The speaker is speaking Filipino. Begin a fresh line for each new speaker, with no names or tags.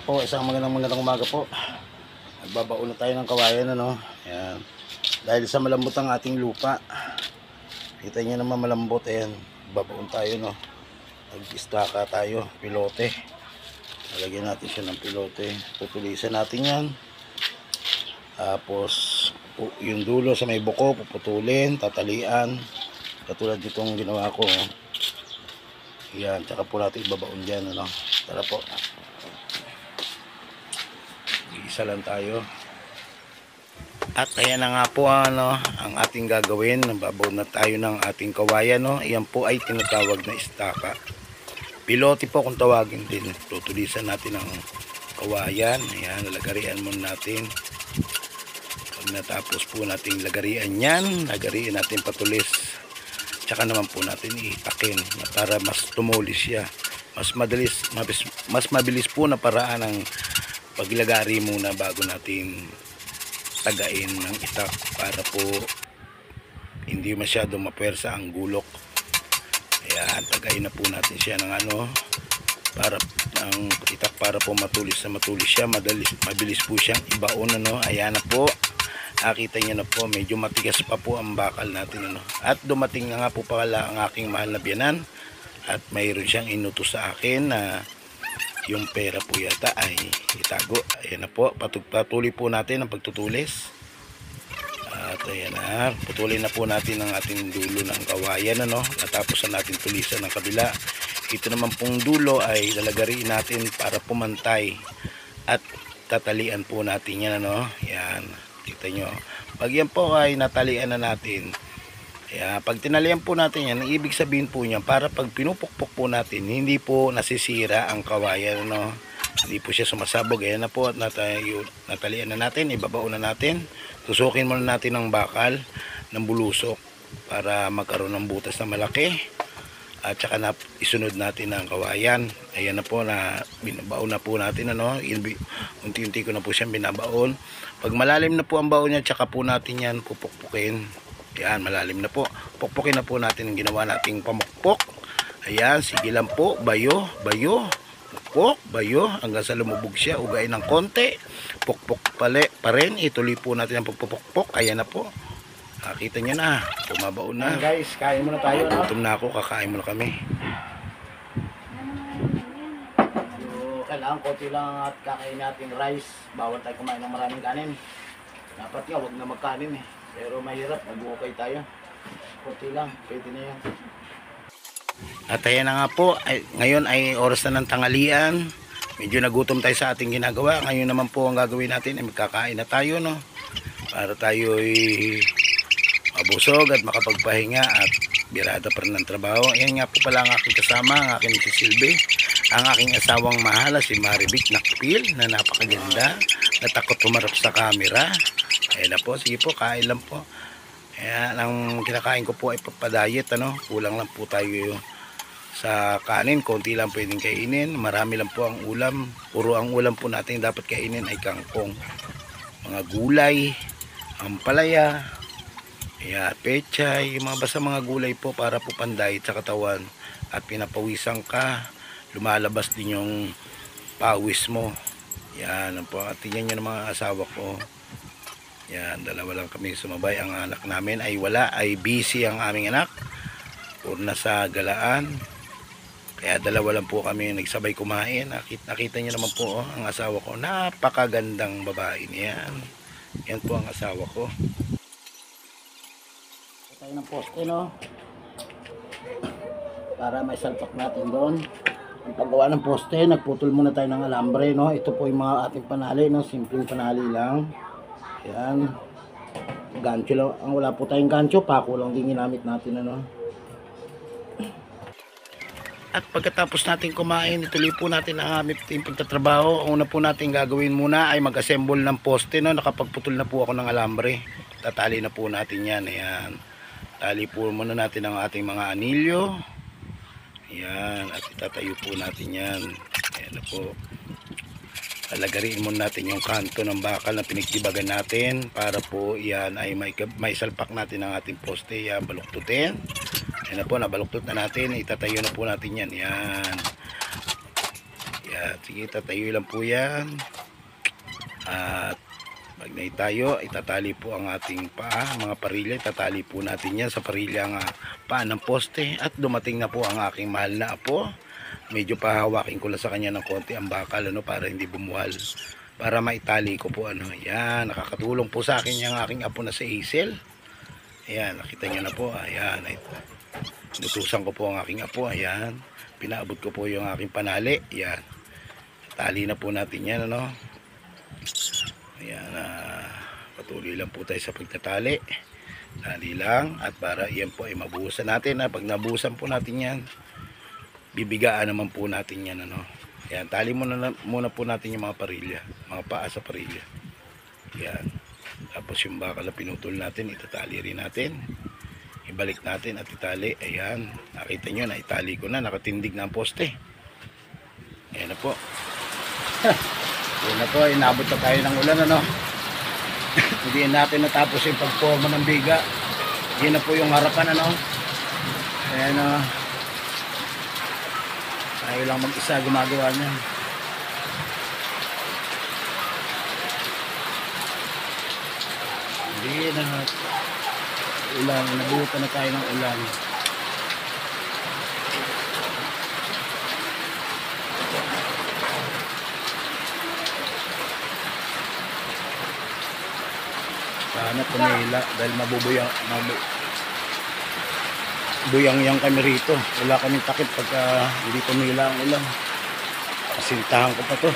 Po, isang magandang umaga po. Nagbabaon na tayo ng kawayan, ano. Ayan. Dahil sa malambot ang ating lupa. Kita niyo naman malambot, ayan. Babaon tayo, no. Nag-istaka tayo, pilote. Nalagyan natin siya ng pilote. Pupulisan natin yan. Tapos, yung dulo sa may buko, puputulin, tatalian. Katulad nitong ginawa ko. Ayan, tsaka po natin ibabaon dyan, ano. Tara po. Isa lang tayo. At ayan na nga po ano, ang ating gagawin. Nababaw na tayo ng ating kawayan, no? Ayan po ay tinatawag na istaka. Pilote po kung tawagin din. Tutulisan natin ang kawayan. Ayan, lalagarian muna natin. Pag natapos po natin lagarian yan, lagarian natin patulis. Tsaka naman po natin ipakin para mas tumulis siya. Mas mabilis po na paraan ng paglagari muna bago natin tagain ng itak para po hindi masyado mapersa ang gulok. Ayan, tagain na po natin siya ng ano para ang itak para po matulis siya, mabilis po siyang ibaon, ano. Ayan na po. Nakita niyo na po, medyo matigas pa po ang bakal natin, ano. At dumating na nga po pala ang aking mahal na biyanan at mayroon siyang inutos sa akin na yung pera po yata ay itago. Ayan na po, patuloy po natin ang pagtutulis. At ayan na, putulin na po natin ang ating dulo ng kawayan, ano. Natapos na natin tulisan ng kabila. Ito naman pong dulo ay lalagariin natin para pumantay. At tatalian po natin yan, ano. Ayan, kita nyo. Pag yan po ay natalian na natin, kaya pag tinalian po natin yan, ang ibig sabihin po niya, para pag pinupukpok po natin, hindi po nasisira ang kawayan, no? Hindi po siya sumasabog. Ayan na po, at natalian na natin, ibabaon na natin. Tusukin muna natin ng bakal ng bulusok para magkaroon ng butas na malaki. At saka na isunod natin ang kawayan. Ayan na po, na binabaon na po natin, ano? Unti-unti ko na po siyang binabaon. Pag malalim na po ang baon niya, tsaka po natin yan pupukpukin. Ayan, malalim na po. Pukpukin na po natin ang ginawa nating pamukpok. Ayan, sige lang po. Bayo, pukpok, bayo. Hanggang sa lumubog siya. Ugain ng konti. Pukpok pa rin. Ituloy po natin ang pagpupukpok. Ayan na po. Nakita niya na. Pumabaon na. Ayan guys, kain muna tayo. Gutom na ako. Kakain muna kami. So, kailangan konti lang at kakain natin rice. Bawal tayo kumain ng maraming kanin. Dapat nga, huwag na magkanin eh. Pero mahirap, nag-ukay tayo. Kunti lang, pwede na yan. At ayan na nga po, ngayon ay oras na ng tanghalian. Medyo nagutom tayo sa ating ginagawa. Ngayon naman po ang gagawin natin ay magkakain na tayo, no? Para tayo ay mabusog at makapagpahinga at birada pa rin ng trabaho. Ayan nga po pala ang aking kasama, ang aking si Silvie. Ang aking asawang mahala, si Marivic Nakpil, na napakaganda. Natakot pumarap sa camera. Ayan na po, sige po, kain lang po. Ayan, ang kinakain ko po ay papadayet, ano. Kulang lang po tayo sa kanin, konti lang pwedeng kainin. Marami lang po ang ulam. Puro ang ulam po natin dapat kainin ay kangkong. Mga gulay, ampalaya, ayan, pechay, basta mga gulay po para po pandayet sa katawan. At pinapawisan ka, lumalabas din yung pawis mo. Yan po, at tingnan nyo ng mga asawa ko. Yan, dalawa lang kami sumabay. Ang anak namin ay wala, ay busy ang aming anak. Puro nasa galaan. Kaya dalawa lang po kami nagsabay kumain. Nakita niyo naman po, oh, ang asawa ko. Napakagandang babae niyan. Yan po ang asawa ko. Tayo ng poste, no? Para may salpak natin doon. Ang paggawa ng poste, nagputol muna tayo ng alambre, no? Ito po yung mga ating panali, no? Simpleng panali lang. Yan. Gancho lang. Ang wala po tayong gancho, pako lang din ginamit natin, ano. At pagkatapos natin kumain, ituloy po natin ang aming pagtatrabaho. Ang una po natin gagawin muna ay mag-assemble ng poste, no. Nakapagputol na po ako ng alambre. Tatali na po natin yan. Ayan. Tali po muna natin ang ating mga anilyo. Ayan. At itatayo po natin yan. Ayan na po. Lalagariin muna natin yung kanto ng bakal na pinagtibagan natin para po yan ay may salpak natin ang ating poste. Yan, baluktutin. Ayan na po, nabaluktot na natin. Itatayo na po natin yan. Yan. Yan. Sige, tatayo lang po yan. At pag naitayo, itatali po ang ating paa, mga parilya. Itatali po natin yan sa parilyang paa ng poste. At dumating na po ang aking mahal na apo. Medyo pahawakin ko lang sa kanya ng konti ang bakal, ano, para hindi bumuhal. Para maitali ko po, ano. Yan, nakakatulong po sa akin yung aking apo na si Hazel. Ayan, nakita nyo na po. Ayan, inutusan ko po ang aking apo. Ayan, pinaabot ko po yung aking panali. Ayan, tali na po natin yan, ano. Ayan, patuloy lang po tayo sa pagtatali. Tali lang, at para yan po ay mabuhusan natin. Pag nabuhusan po natin yan, bibigaan naman po natin yan, ano. Ayan, tali muna po natin yung mga parilya, mga paa sa parilya. Ayan, tapos yung bakal na pinutol natin, itatali rin natin. Ibalik natin at itali. Ayan, nakita nyo na itali ko na, nakatindig na ang poste. Ayan na po. Ayan na po, inabot na tayo ng ulan, ano. Hindi natin natapos yung pagporma ng biga. Yan na po yung harapan, ano. Ayan, tayo lang mag-isa gumagawa niyan. Hindi na ulan, nabuhutan na tayo ng ulan. Sana tumila dahil buyang kami rito. Wala kaming takip pagka hindi tumila ang ulan. Kasintahan ko pa to.